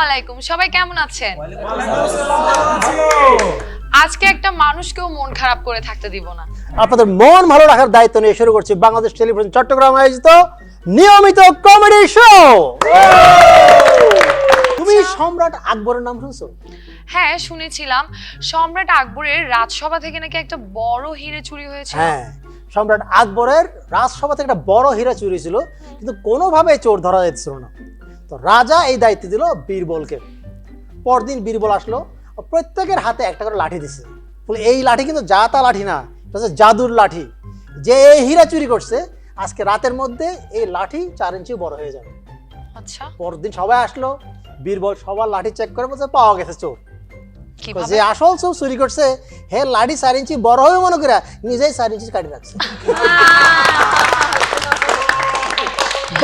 আলাইকুম, সবাই কেমন আছেন? আজকে একটা মানুষকেও মন খারাপ করে থাকতে দিব না। আপনাদের মন ভালো রাখার দায়িত্ব নিয়ে শুরু করছি বাংলাদেশ টেলিভিশন চট্টগ্রাম আয়োজিত নিয়মিত কমেডি শো। তুমি সম্রাট আকবরের নাম শুনছো? হ্যাঁ, শুনেছিলাম সম্রাট আকবরের রাজসভা থেকে নাকি একটা বড় হিরে চুরি হয়েছে। হ্যাঁ, সম্রাট আকবরের রাজসভা থেকে একটা বড় হীরা চুরি ছিল, কিন্তু কোনোভাবে চোর ধরা যাচ্ছিল না। তো রাজা এই দায়িত্ব দিল বীরবলকে। পরদিন বীরবল আসলো, প্রত্যেকের হাতে একটা করে লাঠি দিছে। বলে এই লাঠি কিন্তু যা তা লাঠি না, এটা হচ্ছে জাদুর লাঠি। যে এই হীরা চুরি করছে আজকে রাতের মধ্যে এই লাঠি 4 ইঞ্চি বড় হয়ে যাবে। আচ্ছা, পরদিন সবাই আসলো, বীরবল সবার লাঠি চেক করে বলছে পাওয়া গেছে চোর। কিভাবে? যে আসল চোর চুরি করছে হে লাঠি 4 ইঞ্চি বড় হয়ে মনে করে নিজেই 4 ইঞ্চি কাটি রাখছে।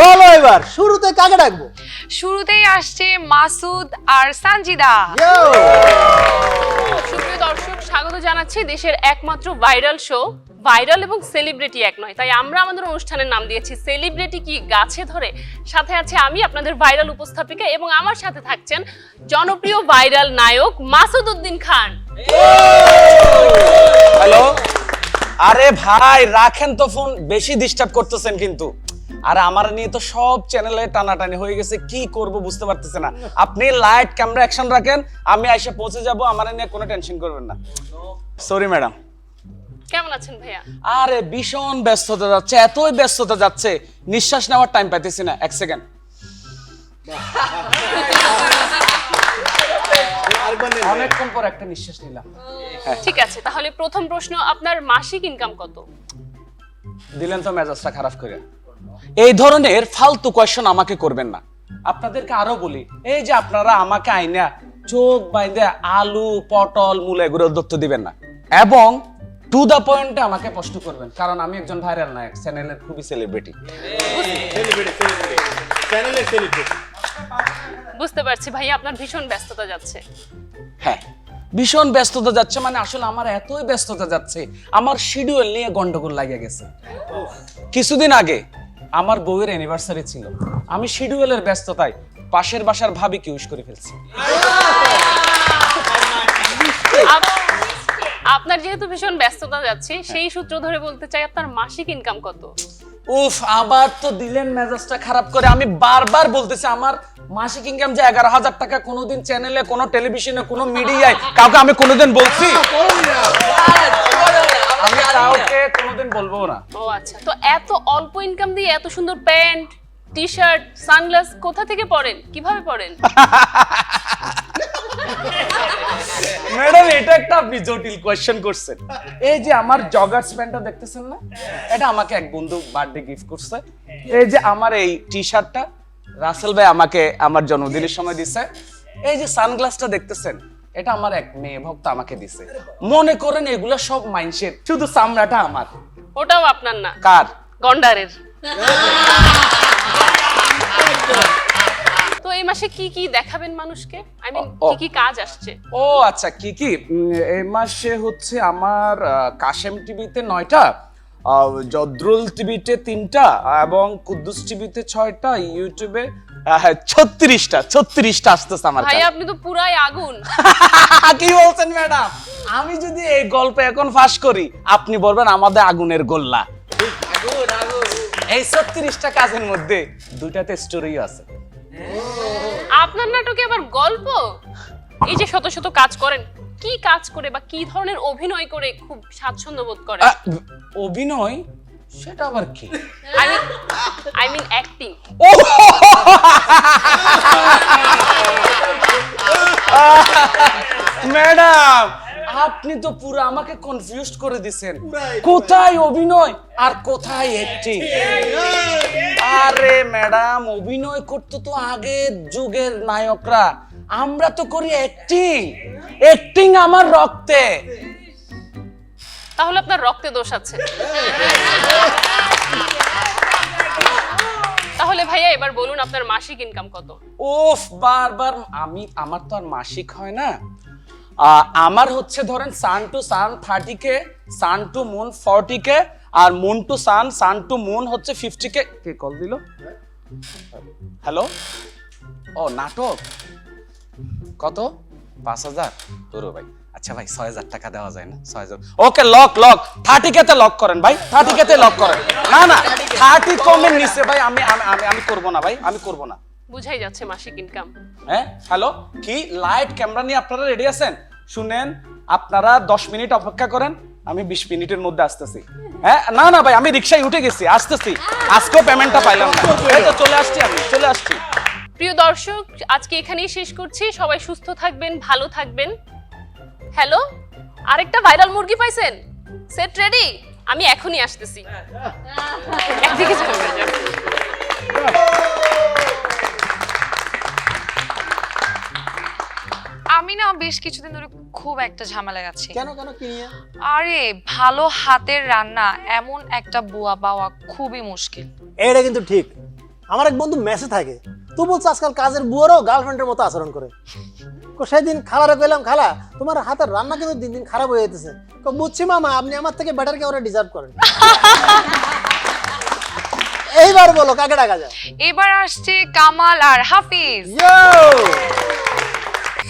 বলো এবার শুরুতে কাকে ডাকবো? শুরুতেই আসছে মাসুদ আর সানজিদা। সুপ্রিয় দর্শক, স্বাগত জানাচ্ছি দেশের একমাত্র ভাইরাল শো। ভাইরাল এবং সেলিব্রিটি এক নয়, তাই আমরা আমাদের অনুষ্ঠানের নাম দিয়েছি সেলিব্রিটি কি গাছে ধরে। সাথে আছে আমি আপনাদের ভাইরাল উপস্থাপিকা এবং আমার সাথে থাকছেন জনপ্রিয় ভাইরাল নায়ক মাসুদ উদ্দিন খান। হ্যালো, আরে ভাই রাখেন তো ফোন, বেশি ডিস্টার্ব করতেছেন কিন্তু। আর আমার নিয়ে তো সব চ্যানেলে টানাটানি হয়ে গেছে, কি করব বুঝতে পারতেছে না। আপনি লাইট ক্যামেরা অ্যাকশন রাখেন, আমি এসে পৌঁছে যাব, আমার নিয়ে কোনো টেনশন করবেন না। Sorry madam. কেমন আছেন ভাইয়া? আরে ভীষণ ব্যস্ততা যাচ্ছে, এতই ব্যস্ততা যাচ্ছে নিঃশ্বাস নেওয়ার টাইম পাইতেছি না। এক সেকেন্ড। অনেকক্ষণ পর একটা নিঃশ্বাস নিলাম। ঠিক আছে, তাহলে প্রথম প্রশ্ন, আপনার মাসিক ইনকাম কত? দিলেন তো মেজাজটা খারাপ করে। এই ধরনের ফালতু কোয়েশ্চন আমাকে করবেন না। আপনাদেরকে আরো বলি, এই যে আপনারা আমাকে আইনা চোখ বাইন্দে আলু পটল মূলা এগুলো দত্ত দিবেন না, এবং টু দা পয়েন্টে আমাকে প্রশ্ন করবেন, কারণ আমি একজন ভাইরাল নায়ক, চ্যানেলের খুবই সেলিব্রিটি। বুঝতে পারছি ভাইয়া, আপনার ভীষণ ব্যস্ততা যাচ্ছে। হ্যাঁ, ভীষণ ব্যস্ততা যাচ্ছে, মানে আসলে আমার এতই ব্যস্ততা যাচ্ছে আমার শিডিউল নিয়ে গন্ডগোল লাগে গেছে। কিছুদিন আগে আমার বউয়ের অ্যানিভার্সারি ছিল, আমি শিডিউলের ব্যস্ততায় পাশের বাসার ভাবিকে উইশ করে ফেলছি। আপনার যেহেতু ভীষণ ব্যস্ততা যাচ্ছে, সেই সূত্র ধরে বলতে চাই আপনার মাসিক ইনকাম কত? উফ, আবার তো দিলেন মেজাজটা খারাপ করে। আমি বারবার বলতেছি আমার মাসিক ইনকাম যে 11,000 টাকা। কোনোদিন চ্যানেলে, কোনো টেলিভিশনে, কোনো মিডিয়ায় কাউকে আমি কোনোদিন বলছি? আমি কাউকে কোনোদিন বলবো না। ও আচ্ছা, তো এত অল্প ইনকাম দিয়ে এত সুন্দর প্যান্ট, টি শার্ট, সানগ্লাস কোথা থেকে পরেন, কিভাবে পরেন? ম্যাডাম, এটা একটা আপনি জটিল কোয়েশ্চেন করছেন। এই যে আমার জগার্স প্যান্টটা দেখতেছেন না, এটা আমাকে এক বন্ধু বার্থডে গিফট করছে। এই যে আমার এই টি শার্টটা রাসেল ভাই আমাকে আমার জন্মদিনের সময় দিছে। এই যে সানগ্লাসটা দেখতেছেন, এটা আমার এক মেয়ে ভক্ত আমাকে দিছে। মনে করেন এগুলা সব মাইন্ডসেট, শুধু চামড়াটা আমার। ওটাও আপনার না, কার? গন্ডারের। তো এই মাসে কি কি দেখাবেন মানুষকে? আই মিন কি কি কাজ আসছে? ও আচ্ছা, কি কি এই মাসে হচ্ছে আমার কাশেম টিভিতে 9টা, জদ্রুল টিভিতে 3টা, এবং কুদ্দুস টিভিতে 6টা, ইউটিউবে 36টা আসতেছে আমার ভাই কাছে। আপনি তো পুরাই আগুন। কি বলছেন ম্যাডাম? আমি যদি এই গল্প এখন ফাঁস করি, আপনি বলবেন আমাদের আগুনের গোল্লা। এই 36টা কাজের মধ্যে 2টাতে স্টোরি আছে। আপনার নাটকে আবার গল্প? এই যে শত শত কাজ করেন, কি কাজ করে বা কি ধরনের অভিনয় করে খুব স্বাচ্ছন্দ্য বোধ করেন? অভিনয়? সেটা আবার কি? I mean acting. ম্যাডাম, আপনি তো পুরো আমাকে কনফিউজড করে দিছেন। কোথায় অভিনয় আর কোথায় অ্যাক্টিং? আরে ম্যাডাম, অভিনয় করতে তো আগের যুগের নায়করা, আমরা তো করি অ্যাক্টিং। অ্যাক্টিং আমার রক্তে। তাহলে আপনার রক্তে দোষ আছে। তাহলে ভাইয়া এবার বলুন আপনার মাসিক ইনকাম কত? ওফ, বারবার আমার তো আর মাসিক হয় না। আমার হচ্ছে ধরেন sun to sun 30K, sun to moon 40K, আর moon to sun, sun to moon হচ্ছে 50K। কে কল দিল? হ্যালো, ও নাটক। কত? 5,000? তোর ভাই, আচ্ছা ভাই 6,000 টাকা দেওয়া যায় না? 6,000, ওকে লক 30 কেতে লক করেন ভাই, 30 কেতে লক করেন। না 30 কমের নিচে ভাই আমি করব না ভাই, আমি করব না। বুঝাই যাচ্ছে মাসিক ইনকাম। হ্যাঁ হ্যালো, কি লাইট ক্যামেরা নিয়ে আপনারা রেডি আছেন? শুনেন, আপনারা 10 মিনিট অপেক্ষা করেন, আমি 20 মিনিটের মধ্যে আসতেছি। হ্যাঁ না ভাই, আমি রিকশায় উঠে গেছি, আসতেছি। আজকেও পেমেন্টটা পাইলাম না, এই তো চলে আসছি। প্রিয় দর্শক, আজকে এখানেই শেষ করছি। সবাই সুস্থ থাকবেন, ভালো থাকবেন। হ্যালো, আরেকটা ভাইরাল মুরগি পাইছেন? Set ready? আমি এখনই আসতেছি। একদিকে চলে যাও। আমি না বেশ কিছুদিন ধরে খুব একটা ঝামেলায় আছি। কেন কি নিয়ে? আরে ভালো হাতের রান্না এমন একটা বুয়া পাওয়া খুবই মুশকিল। এটা কিন্তু ঠিক। আমার এক বন্ধু মেসে থাকে, তুই বলছ আজকাল কাজের বুয়ারও গার্লফ্রেন্ডের মতো আচরণ করে। সেদিন খালারে কইলাম, খালা তোমার হাতের রান্না কিন্তু দিন দিন খারাপ হয়ে যেতেছে। বুঝছি মামা, আপনি আমার থেকে বেটার কেউ ডিজার্ভ করেন। এইবার বলো কাকে ডাকা যায়? এবার আসছে কামাল আর হাফিজ।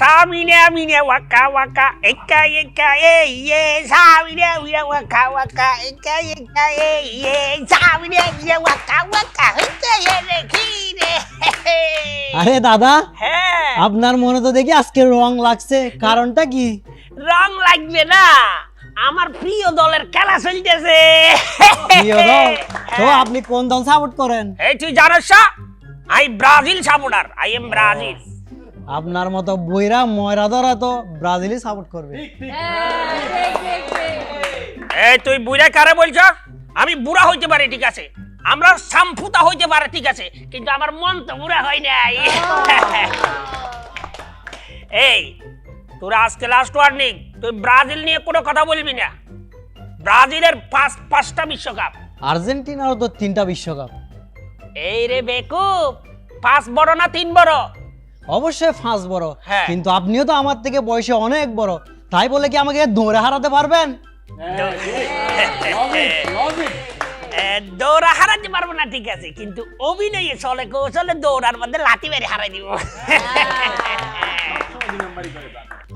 Samina waka waka eka eka ye samina waka waka eka eka ye samina waka waka eka ye kire আরে দাদা, হ্যাঁ আপনার মনে তো দেখি আজকে রং লাগছে, কারণটা কি? রং লাগবে না, আমার প্রিয় দলের খেলা চলতেছে। প্রিয় দল? তো আপনি কোন দল সাপোর্ট করেন? এই তুই জানিস না, I Brazil supporter, I am Brazil. আপনার মতো বইরা ময়রা ধরা তো ব্রাজিলই সাপোর্ট করবে। এই তুই বুড়া কারে বলছ? আমি বুড়া হইতে পারি ঠিক আছে, আমরা সামফুতা হইতে পারে ঠিক আছে, কিন্তু আমার মন তো বুড়া হয় নাই। এই তোরা আজকে লাস্ট ওয়ার্নিং, তুই ব্রাজিল নিয়ে কোনো কথা বলবি না। ব্রাজিলের পাঁচটা বিশ্বকাপ, আর্জেন্টিনারও তো 3টা বিশ্বকাপ। এই রে বেকুব, 5 বড় না 3 বড়? অবশ্যই 5 বড়, হ্যাঁ। কিন্তু আপনিও তো আমার থেকে বয়সে অনেক বড়, তাই বলে কি আমাকে দৌড়ে হারাতে পারবেন? দৌড়া হারাতে পারবো না ঠিক আছে, কিন্তু অভিনয়ে চলে কৌশলে দৌড়ার মধ্যে লাথি মেরে হারাই দিব।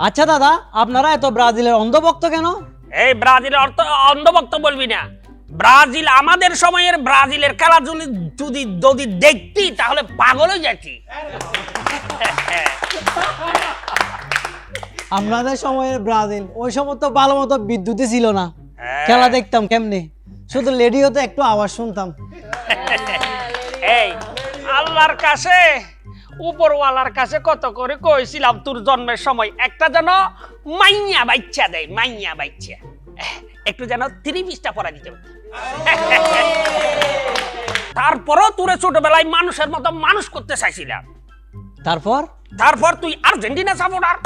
আচ্ছা দাদা, আপনারা এত ব্রাজিলের অন্ধভক্ত কেন? এই ব্রাজিলের অন্ধভক্ত বলবি না। ব্রাজিল আমাদের সময়ের ব্রাজিলের খেলা যদি দেখতি তাহলে পাগল হয়ে যাচ্ছি। আপনাদের সময়ের ব্রাজিল, ওই সময় তো ভালো মতো বিদ্যুৎই ছিল না, হ্যাঁ। খেলা দেখতাম কেমনে? শুধু রেডিওতে একটু আওয়াজ শুনতাম। এই আল্লাহর কাছে, উপরওয়ালার কাছে কত করে কইছিলাম তোর জন্মের সময় একটা যেন মাইয়া বাচ্চা দেয়, মাইয়া বাচ্চা একটু যেন 3 পিসটা পরা দিতে। তারপরও তোরে ছোটবেলায় মানুষের মতো মানুষ করতে চাইছিলাম। তারপর তুই আর্জেন্টিনা সাপোর্টার।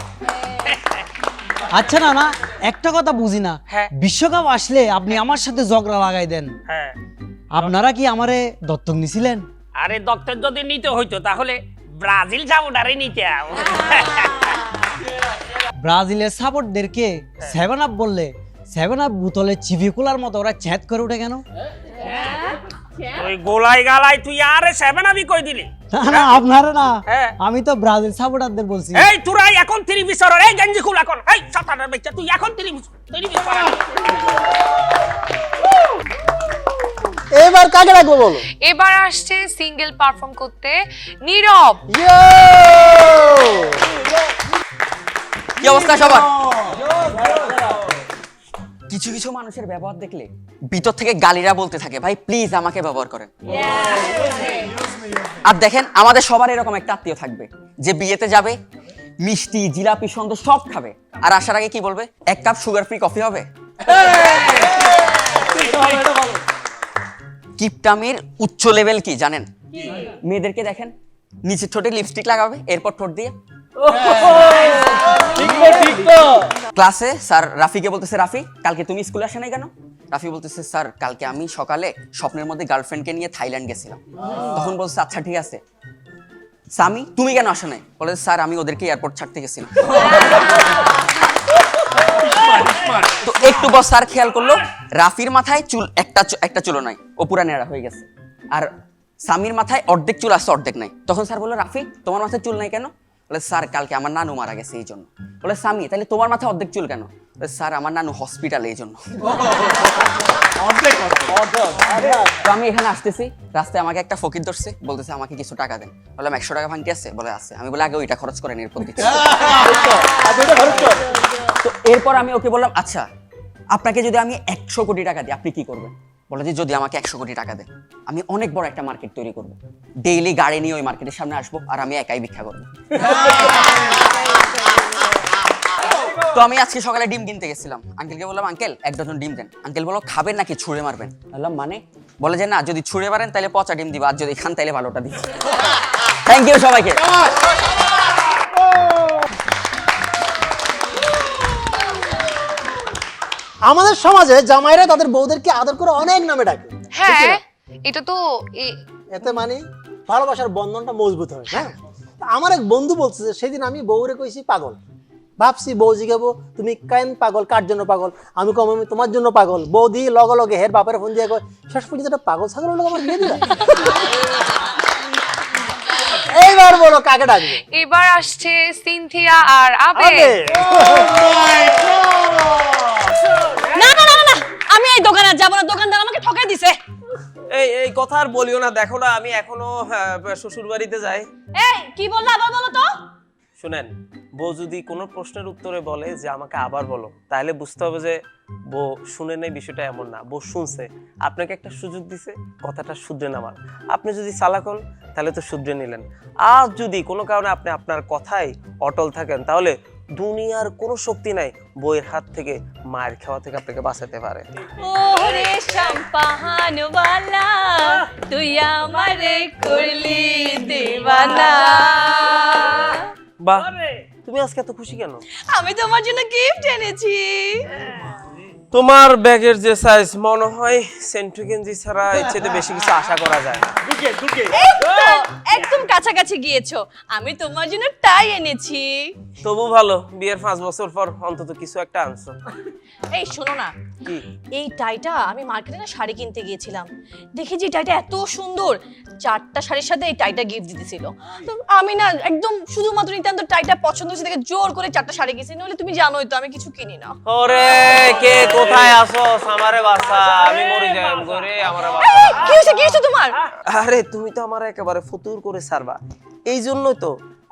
আচ্ছা না, একটা কথা বুঝি না, হ্যাঁ। বিশ্বকাপ আসলে আপনি আমার সাথে ঝগড়া লাগাই দেন। হ্যাঁ, আপনারা কি আমারে দত্তক নিছিলেন? আরে দত্তক যদি নিতে হইতো তাহলে ব্রাজিল সাপোর্টারই নিতাম। ব্রাজিলের সাপোর্টদেরকে 7 আপ বললে 7 আপ বোতলে চিভি কুলার মতো ওরা চ্যাট করে ওঠে কেন? তুই গোলাই গালাই তুই আরে 7 আপই কই দিলি? না আপনারা না, হ্যাঁ। আমি তো ব্রাজিল সাপোর্টারদের বলছি। এই তোরাই এখন 3 পিস আর এই গঞ্জি খুল এখন, এই সাতারের বাচ্চা তুই এখন 3 পিস পরা। এবার কাকে ডাকবো বলো? এবার আসছে সিঙ্গেল পারফর্ম করতে নীরব। কি অবস্থা সবার? কিছু কিছু মানুষের ব্যবহার দেখলে ভিতর থেকে গালিরা বলতে থাকে, ভাই প্লিজ আমাকে ব্যবহার করেন। আর দেখেন, আমাদের সবার এরকম একটা আত্মীয় থাকবে যে বিয়েতে যাবে, মিষ্টি জিলাপি সন্দেশ সব খাবে, আর আসার আগে কি বলবে, 1 কাপ সুগার ফ্রি কফি হবে। কিপটামির উচ্চ লেভেল কি জানেন? মেয়েদেরকে দেখেন, নিচে ঠোঁটে লিপস্টিক লাগাবে, এরপর ঠোঁট দিয়ে ক্লাসে স্যার রাফিকে বলতেছে, রাফি কালকে তুমি স্কুলে আসে নাই কেন? রাফি বলতেছে, স্যার কালকে আমি সকালে স্বপ্নের মধ্যে গার্লফ্রেন্ডকে নিয়ে থাইল্যান্ড গেছিলাম। তখন বলছে, আচ্ছা ঠিক আছে। সামি তুমি কেন আসো নাই? বলে, স্যার আমি ওদেরকে এয়ারপোর্ট ছাড়তে গেছিলাম। তো একটু বস স্যার খেয়াল করলো, রাফির মাথায় চুল একটা চুলও নাই, ও পুরা নেড়া হয়ে গেছে। আর সামির মাথায় অর্ধেক চুল আছে, অর্ধেক নাই। তখন স্যার বললো, রাফি তোমার মাথায় চুল নাই কেন? বলে স্যার কালকে আমার নানু মারা গেছে এই জন্য। বলে সামি তাহলে তোমার মাথায় অর্ধেক চুল কেন? বলে স্যার আমার নানু হসপিটালে এই জন্য। তো আমি এখানে আসতেছি, রাস্তায় আমাকে একটা ফকির ধরছে, বলতেছে আমাকে কিছু টাকা দেন। বললাম 100 টাকা ভাঙতি আছে? বলে আছে। আমি বলে আগে ওইটা খরচ করেন, এরপর দিচ্ছি। তো এরপর আমি ওকে বললাম আচ্ছা আপনাকে যদি আমি 100 কোটি টাকা দিই আপনি কি করবেন? বলে যে যদি আমাকে 100 কোটি টাকা দেন আমি অনেক বড় একটা মার্কেট তৈরি করবো, ডেইলি গাড়ি নিয়ে ওই মার্কেটের সামনে আসবো আর আমি একাই ভিক্ষা করবো। তো আমি আজকে সকালে ডিম কিনতে গেছিলাম, আঙ্কেলকে বললাম আঙ্কেল 1 ডজন ডিম দেন। আঙ্কেল বললো খাবেন নাকি ছুঁড়ে মারবেন? বললাম মানে? বলে যে না যদি ছুঁড়ে মারেন তাহলে পচা ডিম দিবা, আর যদি খান তাহলে ভালোটা দিবা। থ্যাংক ইউ সবাইকে। আমাদের সমাজে জামাইরা তাদের বউদেরকে আদর করে অনেক নামে ডাকে। হ্যাঁ, এটা তো এতে মানে ভালোবাসার বন্ধনটা মজবুত হয়। হ্যাঁ, আমার এক বন্ধু বলছে যে সেদিন আমি বউরে কইছি পাগল। ভাবছি বউ জিগাবো তুমি কেন পাগল, কার জন্য পাগল? আমি কম আমি তোমার জন্য পাগল। বৌদি লগে লগে হের বাপের ফোন দিয়ে কয় শেষ পর্যন্ত একটা পাগল ছাগল লোক আমার বিয়ে দিলা। এইবার বলো কাকে ডাকবে? এবার আসছে সিনথিয়া আর আবে। না না না না, আমি এই দোকানে যাব না, দোকানদার আমাকে ঠকাই দিছে। এই কথা আর বলিও না, দেখো না আমি এখনো শ্বশুর বাড়িতে যাই। এই কি বললা, আবার বলো তো। শুনেন, বউ যদি কোনো প্রশ্নের উত্তরে বলে যে আমাকে আবার বলো, তাহলে বুঝতে হবে যে বউ শুনে নেই, বিষয়টা এমন না, বউ শুনছে, আপনাকে একটা সুযোগ দিছে কথাটা শুধরে নেওয়ার। আপনি যদি চালাক হন তাহলে তো শুধরে নিলেন, আর যদি কোনো কারণে আপনি আপনার কথায় অটল থাকেন তাহলে দুনিয়ার কোনো শক্তি নাই বইয়ের হাত থেকে মায়ের খাওয়া থেকে আপনাকে বাঁচাতে পারে। ওরে শাম্পাহানওয়ালা তুই আমারে করলি দিওয়ানা। বাহ, তুমি আজকে এত খুশি কেন? আমি তোমার জন্য গিফট এনেছি। তোমার ব্যাগের যে সাইজ মনে হয় সেন্টু গেঞ্জি ছাড়া এর চেয়ে বেশি কিছু আশা করা যায় না। এই তো একদম কাছাকাছি গিয়েছো, আমি তোমার জন্য টাই এনেছি। তবু ভালো, বিয়ের 5 বছর পর অন্তত কিছু একটা আনছো। এই শোনো না, কি? এই টাইটা আমি মার্কেটে না শাড়ি কিনতে গিয়েছিলাম, দেখি যে টাইটা এত সুন্দর, 4টা শাড়ির সাথে এই টাইটা গিফট দিতেছিল। তো আমি না একদম শুধুমাত্র নিতান্ত টাইটা পছন্দ হয়েছে দেখে জোর করে 4টা শাড়ি কিনেছি, নইলে তুমি জানোই তো আমি কিছু কিনি না। ওরে কে কোথায় আছো? আমারে বাসা, আমি মরে যাই করে আমারে বাসা। কি হয়েছে তোমার? আরে তুমি তো আমার একেবারে ফতুর করে ছাড়বা, এই জন্যই তো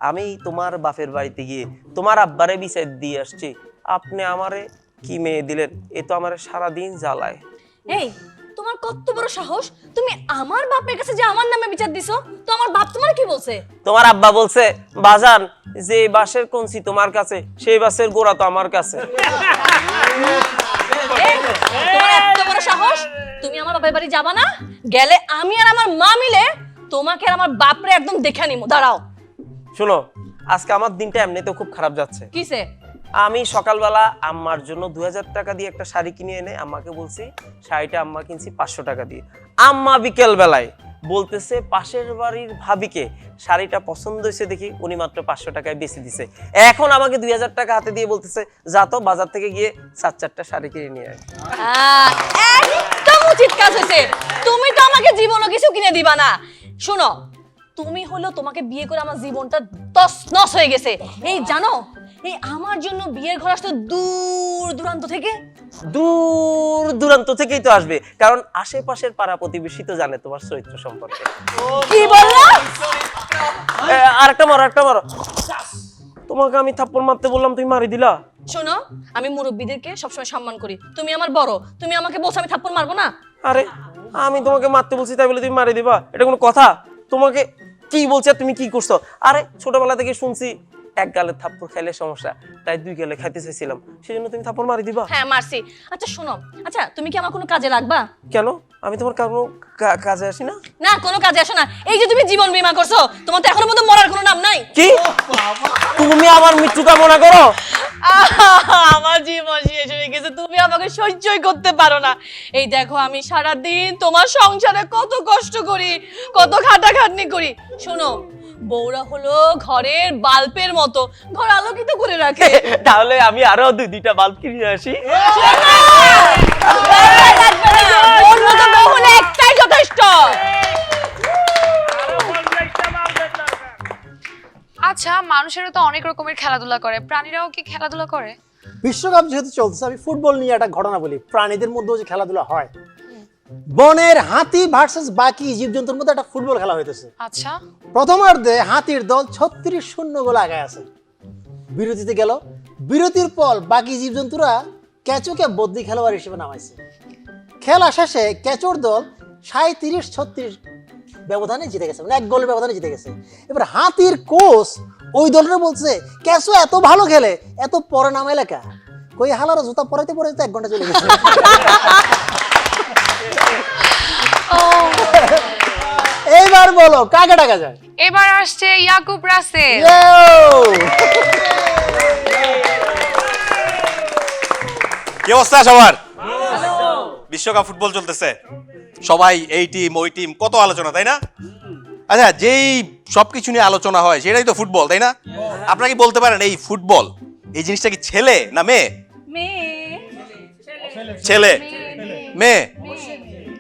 আমি তোমার বাপের বাড়িতে গিয়ে তোমার আব্বারে বিচার দিয়ে আসছি। আপনি আমারে কি মেয়ে দিলেন, এ তো আমারে সারাদিন জ্বালায়। এই তোমার কত বড় সাহস, তুমি আমার বাপের কাছে যে আমার নামে বিচার দিছো? তো আমার বাপ তোমার কি বলছে? তোমার আব্বা বলছে বাজান যে বাঁশের কঞ্চি তোমার কাছে সেই বাঁশের গোড়া তো আমার কাছে। এই, তোমার এত বড় সাহস, তুমি আমার বাপের বাড়ি যাবা না? গেলে আমি আর আমার মা মিলে তোমাকে আর আমার বাপরে একদম দেখে নিমু। দাঁড়াও। শোনো, আজকে আমার দিনটা এমনিতেও খুব খারাপ যাচ্ছে। কিসে? আমি সকালবেলা আম্মার জন্য 2000 টাকা দিয়ে একটা শাড়ি কিনে এনে আম্মাকে বলছি শাড়িটা আম্মা কিনছি 500 টাকা দিয়ে। আম্মা বিকেল বেলায় বলতেছে পাশের বাড়ির ভাবিকে শাড়িটা পছন্দ হয়েছে দেখি উনি মাত্র 500 টাকায় বেশি দিছে। এখন আমাকে 2000 টাকা হাতে দিয়ে বলতেছে যা তো বাজার থেকে গিয়ে 4-4টা শাড়ি কিনে নিয়ে আয়। একদম উচিত কাজ হয়েছে, তুমি তো আমাকে জীবনও কিছু কিনে দিবা না। শোনো, তুমি হলো তোমাকে বিয়ে করে আমার জীবনটা তছনছ হয়ে গেছে। এই জানো, এই আমার জন্য বিয়ের ঘর আসতো দূর দূরান্ত থেকে। দূর দূরান্ত থেকেই তো আসবে, কারণ আশেপাশের পাড়া প্রতিবেশী তো জানে তোমার চরিত্র সম্পর্কে। কি বললা? আরেকটা মারো। তোমাকে আমি থাপ্পড় মারতে বললাম তুমি মারি দিলা। শোনো, আমি মুরব্বীদেরকে সবসময় সম্মান করি, তুমি আমার বড়, তুমি আমাকে বলছো আমি থাপ্পড় মারবো না? আরে আমি তোমাকে মারতে বলছি তাই বলে তুমি মারি দিবা? এটা কোনো কথা? তোমাকে কি বলছে তুমি কি করছো? আরে ছোটবেলা থেকে শুনছি এক গালে থাপ্পড় খাইলে সমস্যা, তাই 2 গালে খাইতে চাইছিলাম, সেজন্য তুমি থাপ্পড় মারি দিবা? হ্যাঁ মারছি। আচ্ছা শোনো, আচ্ছা তুমি কি আমার কোনো কাজে লাগবা? কেন? আমি তোমার কোনো কাজে আসি না? না, কোনো কাজে আসো না। এই যে তুমি জীবন বীমা করছো, তোমার তো এখনো পর্যন্ত মরার কোনো নাম নাই। কি তুমি আমার মৃত্যু কামনা করো? আমার জীবন শেষ হয়ে গেছে, তুমি আমাকে সহ্যই করতে পারো না। এই দেখো আমি সারা দিন তোমার সংসারে কত কষ্ট করি, কত খাটাখাটনি করি। শোনো, বউরা হলো ঘরের বাল্বের মতো, ঘর আলোকিত করে রাখে। তাহলে আমি আরো 2-2টা বাল্ব কিনে আসি। ওর মতো বউ হলে একটাই যথেষ্ট। আচ্ছা, মানুষ মানুষেরও তো অনেক রকমের খেলাধুলা করে, প্রাণীরাও কি খেলাধুলা করে? বিশ্বকাপ যেহেতু চলছে, আমি ফুটবল নিয়ে একটা ঘটনা বলি। প্রাণীদের মধ্যেও যে খেলাধুলা হয়, বনের হাতি ভার্সেস বাকি জীবজন্তুর মধ্যে একটা ফুটবল খেলা হইতেছে। আচ্ছা, প্রথমার্ধে হাতির দল 36-0 গোলে আগায় আছে। বিরতিতে গেল, বিরতির পর বাকি জীবজন্তুরা কেঁচোকে বদলি খেলোয়াড় হিসেবে নামাইছে। খেলা শেষে কেঁচোর দল 37-36 ব্যবধানে জিতে গেছে, মানে 1 গোলের ব্যবধানে জিতে গেছে। এবার হাতির কোচ ওই দলটা বলছে, কেঁচো এত ভালো খেলে, এত পরে নামাইলে কা? কই হালার জুতা পরাইতে পরাইতে 1 ঘন্টা চলে গেছে। এইবার বলো কাকে টাকা যায়? এবার আসছে ইয়াকুব রাসেল। কি অবস্থা সবার? বিশ্বকাপ ফুটবল চলতেছে, সবাই এই টিম ওই টিম, কত আলোচনা, তাই না? আচ্ছা, যেই সবকিছু নিয়ে আলোচনা হয় সেটাই তো ফুটবল, তাই না? আপনারা কি বলতে পারেন এই ফুটবল এই জিনিসটা কি ছেলে না মেয়ে? ছেলে, মেয়ে?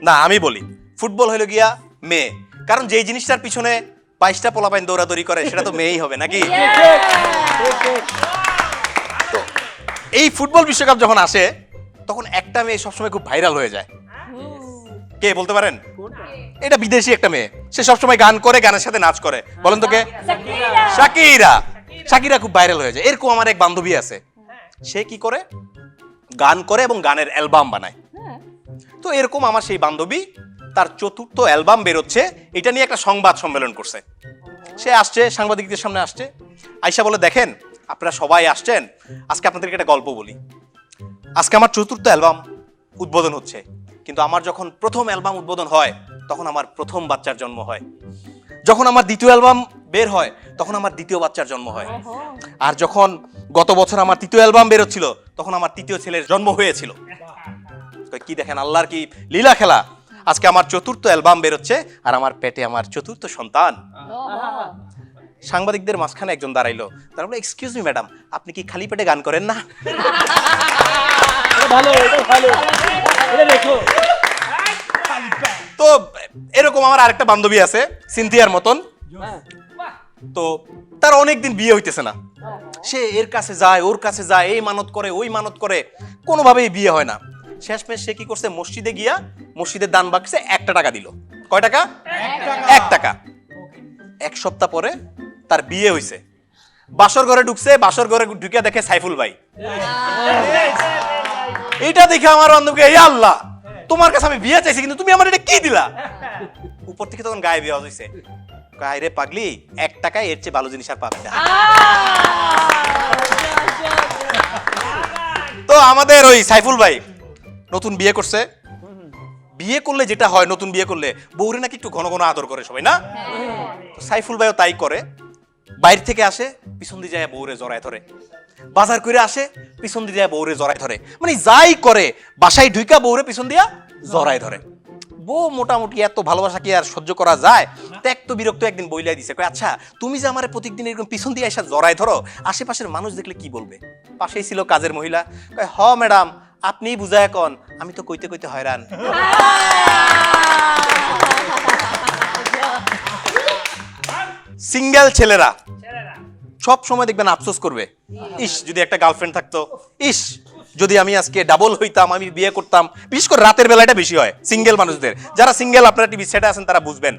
না, আমি বলি ফুটবল হলো গিয়া মেয়ে, কারণ যেই জিনিসটার পিছনে 22টা পোলাপাইন দৌড়াদৌড়ি করে সেটা তো মেয়েই হবে নাকি? তো এই ফুটবল বিশ্বকাপ যখন আসে তখন একটা মেয়ে সবসময় খুব ভাইরাল হয়ে যায়। কে বলতে পারেন? এটা বিদেশি একটা মেয়ে, সে সবসময় গান করে, গানের সাথে নাচ করে। বলেন তো কে? শাকিরা। শাকিরা খুব ভাইরাল হয়ে যায়। এরকম আমার এক বান্ধবী আছে, সে কি করে গান করে এবং গানের অ্যালবাম বানায়। তো এরকম আমার সেই বান্ধবী, তার 4র্থ অ্যালবাম বেরোচ্ছে, এটা নিয়ে একটা সংবাদ সম্মেলন করছে। সে আসছে, সাংবাদিকদের সামনে আসছে, আয়শা বলে, দেখেন আপনারা সবাই আসছেন, আজকে আপনাদেরকে একটা গল্প বলি। আজকে আমার 4র্থ অ্যালবাম উদ্বোধন হচ্ছে, কিন্তু আমার যখন প্রথম অ্যালবাম উদ্বোধন হয় তখন আমার প্রথম বাচ্চার জন্ম হয়। যখন আমার 2য় অ্যালবাম বের হয় তখন আমার 2য় বাচ্চার জন্ম হয়। আর যখন গত বছর আমার 3য় অ্যালবাম বেরোচ্ছিল তখন আমার 3য় ছেলের জন্ম হয়েছিল। কি দেখেন আল্লাহর কি লীলা খেলা। আজকে আমার 4র্থ অ্যালবাম বেরোচ্ছে আর আমার পেটে আমার 4র্থ সন্তান। সাংবাদিকদের মাঝখানে একজন দাঁড়াইলো, তারা বলে, এক্সকিউজ মি ম্যাডাম, আপনি কি খালি পেটে গান করেন না? তো এরকম আমার আরেকটা বান্ধবী আছে সিনথিয়ার মতন, তো তার অনেকদিন বিয়ে হইতেছে না। সে এর কাছে যায়, ওর কাছে যায়, এই মানত করে, ওই মানত করে, কোনোভাবেই বিয়ে হয় না। শেষমেশ সে কি করছে, মসজিদে গিয়া মসজিদের দান বাক্সে 1 টাকা দিল। কয় টাকা? 1 টাকা। 1 সপ্তাহ পরে তার বিয়ে হইছে। বাসর ঘরে ঢুকছে, বাসর ঘরে ঢুকে দেখে সাইফুল ভাই। এটা দেখে আমার বান্ধবকে, এই আল্লাহ, তোমার কাছে আমি বিয়ে চাইছি কিন্তু তুমি আমার এটা কি দিলা? উপর থেকে তখন গায়ে বিয়ে হইছে। গায়ে রে পাগলি, 1 টাকায় এর চেয়ে ভালো জিনিস আর পাবে না। তো আমাদের ওই সাইফুল ভাই নতুন বিয়ে করছে। বিয়ে করলে যেটা হয়, নতুন বিয়ে করলে বউরে নাকি একটু ঘন ঘন আদর করে সবাই, না? সাইফুল ভাইও তাই করে। বাইরে থেকে আসে, পিছন দিয়ে যায় বউরে জড়ায় ধরে। বাজার করে আসে, পিছন দিয়ে যায় বউরে জড়ায় ধরে। মানে যাই করে, বাসায় ঢুইকা বউরে পিছন দিয়া জড়ায় ধরে। বউ মোটামুটি এত ভালোবাসা কি আর সহ্য করা যায়? ত্যাক্ত বিরক্ত একদিন বইলাই দিছে, কয়, আচ্ছা তুমি যে আমার প্রত্যেকদিন এরকম পিছন দিয়ে এসে জড়ায় ধরো, আশেপাশের মানুষ দেখলে কি বলবে? পাশেই ছিল কাজের মহিলা, কয়, হ ম্যাডাম, আপনিই বুঝায় কোন, আমি তো কইতে কইতে হয়রান। সিঙ্গেল ছেলেরা সব সময় দেখবেন আফসোস করবে, ইস যদি একটা গার্লফ্রেন্ড থাকতো, ইস যদি আমি আজকে ডাবল হইতাম, আমি বিয়ে করতাম। বিশেষ করে রাতের বেলাটা বেশি হয় সিঙ্গেল মানুষদের। যারা সিঙ্গেল আপনারা টিভি সেটে আছেন তারা বুঝবেন।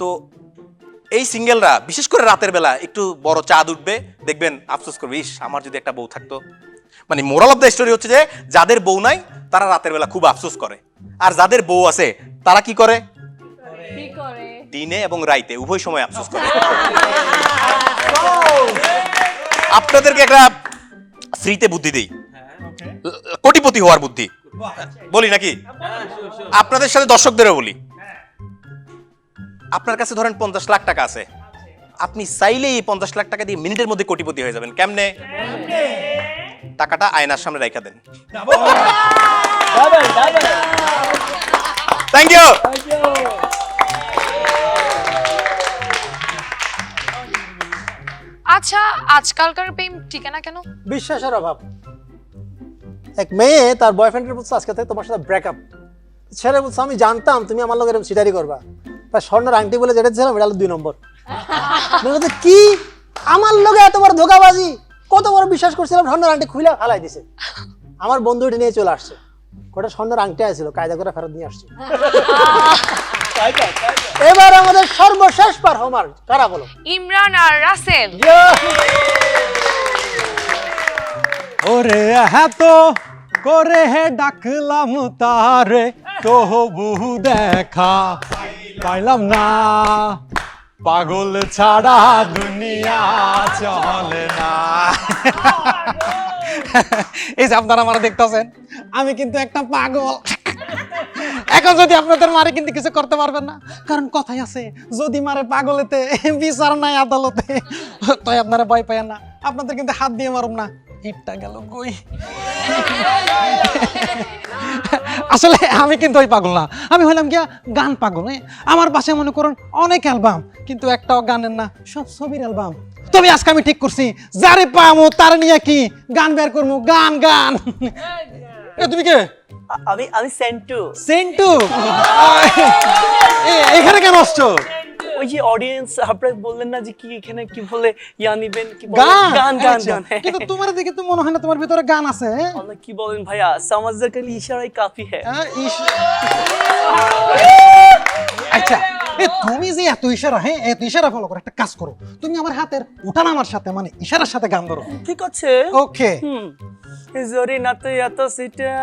তো এই সিঙ্গেলরা বিশেষ করে রাতের বেলা একটু বড় চাঁদ উঠবে, দেখবেন আফসোস করবে, ইস আমার যদি একটা বউ থাকতো। মানে মোরাল অফ দ্য স্টোরি হচ্ছে যে যাদের বউ নাই তারা রাতের বেলা খুব আফসোস করে, আর যাদের বউ আছে তারা কি করে? দিনে এবং রাইতে উভয় সময় আফসোস করে। আপনাদেরকে একটা ফ্রিতে বুদ্ধি দেই, কোটিপতি হওয়ার বুদ্ধি বলি নাকি? আপনাদের সাথে দর্শকদেরও বলি। আপনার কাছে ধরেন 50 লাখ টাকা আছে, আপনি চাইলেই এই 50 লাখ টাকা দিয়ে মিনিটের মধ্যে কোটিপতি হয়ে যাবেন। কেমনে? টাকাটা আয়নার সামনে রাখা দেন। Thank you. আচ্ছা, আজকালকার প্রেম টিকে না কেন? বিশ্বাসের অভাব। এক মেয়ে তার বয়ফ্রেন্ডের বলছে, আজকে থেকে তোমার সাথে ব্রেকআপ। ছেলে বলছে, আমি জানতাম তুমি আমার লোক এরকম সিটারি করবা। তার স্বর্ণের আংটি বলে যেটা ছিলাম, এটা হলো 2 নম্বর। কি আমার লগে এত বড় ধোকাবাজি, কত বড় বিশ্বাস করছিলাম, স্বর্ণের আংটি খুলে ফালাই দিছে। আমার বন্ধু এটা নিয়ে চলে আসছে, কটা স্বর্ণের আংটি আসছিল, কায়দা করে ফেরত নিয়ে আসছে। এবার আমাদের সর্বশেষ পারফর্মার কারা বলো? ইমরান আর রাসেল। ওরে এত করে হে ডাকলাম তারে, তবু দেখা পাইলাম না, পাগল ছাড়া দুনিয়া চলে না। এই যে আপনারা আমার দেখতেছেন, আমি কিন্তু একটা পাগল। এখন যদি আপনাদের মারে কিন্তু কিছু করতে পারবেন না, কারণ কথাই আছে, যদি মারে পাগলেতে বিচার নাই আদালতে। তাই আপনারা ভয় পাইয়েন না, আপনাদের কিন্তু হাত দিয়ে মারুম না। ইটটা গেল কই? আসলে আমি কিন্তু ওই পাগল না, আমি হইলাম গিয়া গান পাগল। আমার বাসায় মনে করুন অনেক অ্যালবাম, কিন্তু একটাও গানের না, সব ছবির অ্যালবাম। তবে আজকে আমি ঠিক করছি, যারে পামো তার নিয়ে কি গান বের করবো, গান গান। তুমি কে? আমি সেন্টু। সেন্টু, এখানে কেন আসছো? ওই যে অডিয়েন্স আপনারা বললেন না যে কি এখানে কি বলে ইয়া নিবেন, কি বলে গান গান গান আচ্ছা, গান। কিন্তু তোমার দেখে তো মনে হয় না তোমার ভিতরে গান আছে। আল্লাহ কি বলেন ভাইয়া, সমাজের কাছে ইশারাই কাফি হ্যায়। আচ্ছা তুমি যে এত ইশারা, হ্যাঁ এত ইশারা ফলো করো, একটা কাজ করো, তুমি আমার হাতের উঠানামার সাথে মানে ইশারার সাথে গান ধরো। ঠিক আছে, ওকে। জরি না তো এত সিটা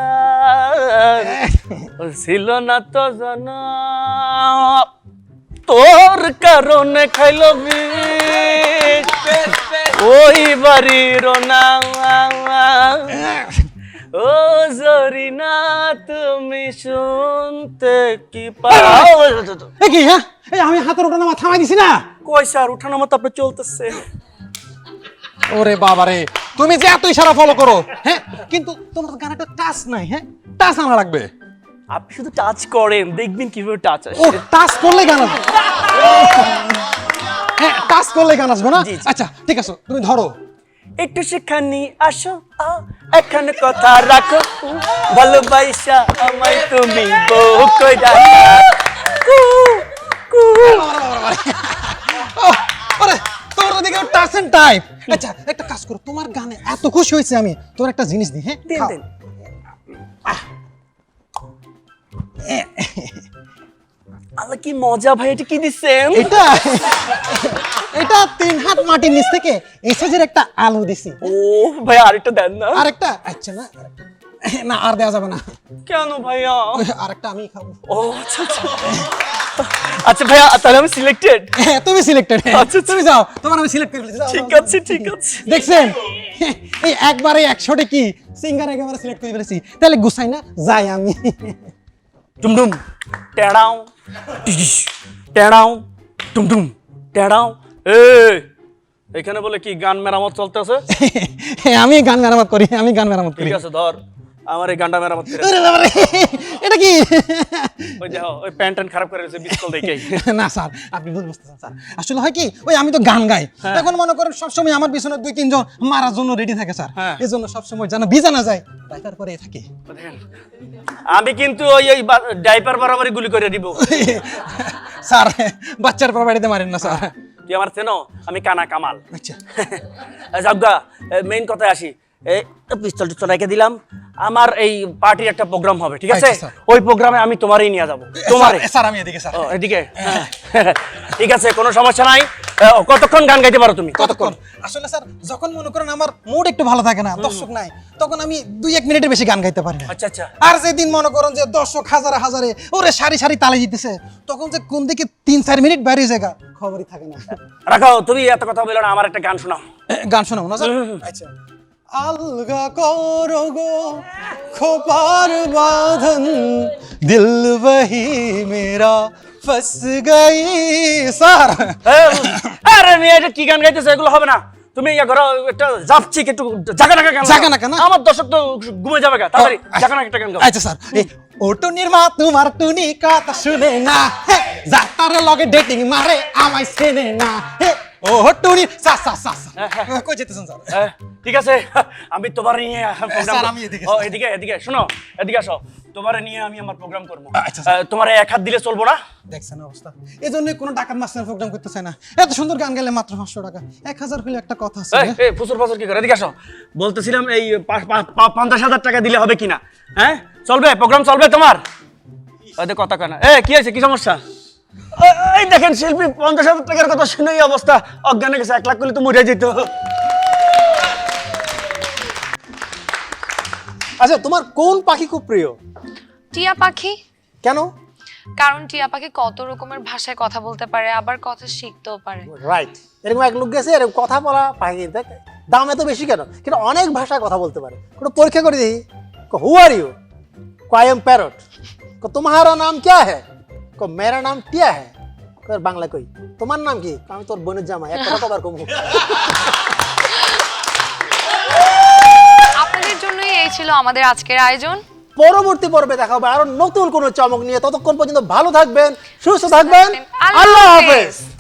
ছিল না তো জানা, তোর কারণে খাইলো বিষ ওই বাড়ির না। ও জরিনা তুমি শুনতে কি পাও? কি হ্যাঁ, আমি হাতের উঠানামা থামাই দিছি না? কই স্যার, উঠানামা তো আপনার চলতেছে। ওরে বাবা রে, তুমি যে এত ইশারা ফলো করো, হ্যাঁ কিন্তু তোমার তো গানে একটা টাচ নাই। হ্যাঁ টাচ আনা লাগবে। আপনি শুধু টাচ করেন, দেখবেন কিভাবে টাচ আসে। ও টাচ করলে গান আসবে? হ্যাঁ টাচ করলে গান আসবে না? আচ্ছা ঠিক আছে, তুমি ধরো। একটু সেখানে আসো, এখানে কথা রাখো, ভালোবাসা আমায় তুমি বউ কইরা। আরে তোমার ওদিকে টাচ এন্ড টাইপ। আচ্ছা একটা কাজ করো, তোমার গানে এত খুশি হয়েছে আমি, তোমার একটা জিনিস দিই। হ্যাঁ দেন দেন। আল্লাহ কি মজা ভাই, এটা কি দিচ্ছেন? এটা এটা 3 হাত মাটির নিচ থেকে এই সাইজের একটা আলু দিছি। ও ভাই আরেকটা দেন না। আরেকটা? আচ্ছা না না আর দেওয়া যাবে না। কেন ভাইয়া? আরেকটা আমি খাবো। ও আচ্ছা আচ্ছা আচ্ছা ভাইয়া, তাহলে আমি সিলেক্টেড। হ্যাঁ তুমি সিলেক্টেড। আচ্ছা তুমি যাও, তোমার আমি সিলেক্ট করে ফেলেছি। ঠিক আছে ঠিক আছে। দেখছেন এই একবারে 100 কি সিঙ্গার একেবারে সিলেক্ট করে ফেলেছি, তাহলে গুছাই না যাই আমি। টুমটুম টেড়াও টিস টেড়াও টুমটুম টেড়াও। এই এখানে বলে কি গান মেরামত চলতেছে? আমি গান মেরামত করি, আমি গান মেরামত করি। ঠিক আছে ধর, আমার এই গানটা মেরামত করে। আরে বাবা রে, এটা কি? ওই দেখো ওই প্যান্ট খারাপ করে দিয়েছে বিস্কুল দেখেই। না স্যার আপনি ভুল বুঝতেছেন স্যার, আসলে হয় কি ওই আমি তো গান গাই, এখন মনে করেন সবসময় আমার পিছনে 2-3 জন মারার জন্য রেডি থাকে স্যার, এই জন্য সবসময় যেন ভিজা না যায় ডাইপার পরে থাকি। আমি কিন্তু ওই ওই ডাইপার বরাবরই গুলি করে দিব। স্যার বাচ্চার পর বাড়িতে মারেন না স্যার। তুই আমার চেনো, আমি কানা কামাল। আচ্ছা যাবগা মেইন কথায় আসি, এই পিস্তল টিস্তল রেখে দিলাম, আমার এই পার্টির একটা প্রোগ্রাম হবে, ঠিক আছে? আচ্ছা, স্যার। ওই প্রোগ্রামে আমি তোমারই নিয়ে যাব। তোমারে স্যার আমি এদিকে স্যার। ও এদিকে? ঠিক আছে, কোনো সমস্যা নাই। কতক্ষণ গান গাইতে পারো তুমি? কতক্ষণ? আসলে স্যার যখন মনে করেন আমার মুড একটু ভালো থাকে না, দর্শক নাই, তখন আমি 2-1 মিনিটের বেশি গান গাইতে পারি না। আচ্ছা আচ্ছা। আর যেদিন মনে করেন যে দর্শক হাজারে হাজারে ওরে সারি সারি তালে দিতেছে, তখন যে কোন দিকে 3-4 মিনিট বাইরে জায়গা খবরই থাকে না। রাখো, তুমি এত কথা বলো না, আমার একটা গান শোনাও। গান শোনাবো না স্যার? আচ্ছা। अलगा करोगो खोपार बांधन दिल वही मेरा फंस गई। স্যার আরে মেয়ে এটা কি গান গাইতেছে, এগুলো হবে না। তুমি ইয়া করো, একটা জাপছি একটু জাগা নাকা গান। জাগা নাকা না? আমার দর্শক তো ঘুমে যাবে গা, তাড়াতাড়ি জাগা নাকা একটা গান গাও। আচ্ছা স্যার, এই ও টুনির মা তোমার টুনি কথা শুনে না, যাতারে লগে ডেটিং মারে আমায় চেনে না, ও টুনি সা সা সা কই যেতেছেন স্যার? ঠিক আছে, আমি তোমার নিয়ে স্যার, আমি এদিকে। ও এদিকে এদিকে শোনো, এদিকে আসো। তোমারে নিয়ে আমি আমার প্রোগ্রাম করবো। তোমার এক হাত দিলে চলবো না? দেখছেন অবস্থা, এই জন্য কোনো ডাকাত মাস্টার প্রোগ্রাম করতে চায় না। এত সুন্দর গান গেলে মাত্র 500 টাকা, 1000 হলে একটা কথা আছে। এই ফুসুর ফাসুর কি করে, এদিকে আসো। বলতেছিলাম এই 50,000 টাকা দিলে হবে কিনা? হ্যাঁ চলবে, প্রোগ্রাম চলবে তোমার? ওদের কথা কেনা, কি হয়েছে, কি সমস্যা? এই দেখেন শিল্পী 50,000 টাকার কথা শুনে এই অবস্থা, অজ্ঞান হয়ে গেছে। 1 লাখ করলে তো মরে যেত। আচ্ছা, তোমার কোন পাখি খুব প্রিয়? টিয়া পাখি। কেন? কারণ টিয়া পাখি কত রকমের ভাষায় কথা বলতে পারে, আবার কথা শিখতেও পারে। রাইট, এরকম এক লোক গেছে, এরকম কথা বলা পাখির দেখ দাম এত বেশি কেন? কিন্তু অনেক ভাষায় কথা বলতে পারে। কোনো পরীক্ষা করে দেখি। Who are you? I am parrot. তোমারা নাম क्या है? মেরা নাম টিয়া है। বাংলা কই, তোমার নাম কি? আমি তোর বোনের জামাই, এক কথা কবার কমু। আপনাদের জন্যই এই ছিল আমাদের আজকের আয়োজন। পরবর্তী পর্বে দেখা হবে আরো নতুন কোনো চমক নিয়ে। ততক্ষণ পর্যন্ত ভালো থাকবেন, সুস্থ থাকবেন। আল্লাহ আল্লাহ হাফেজ। হাফেজ।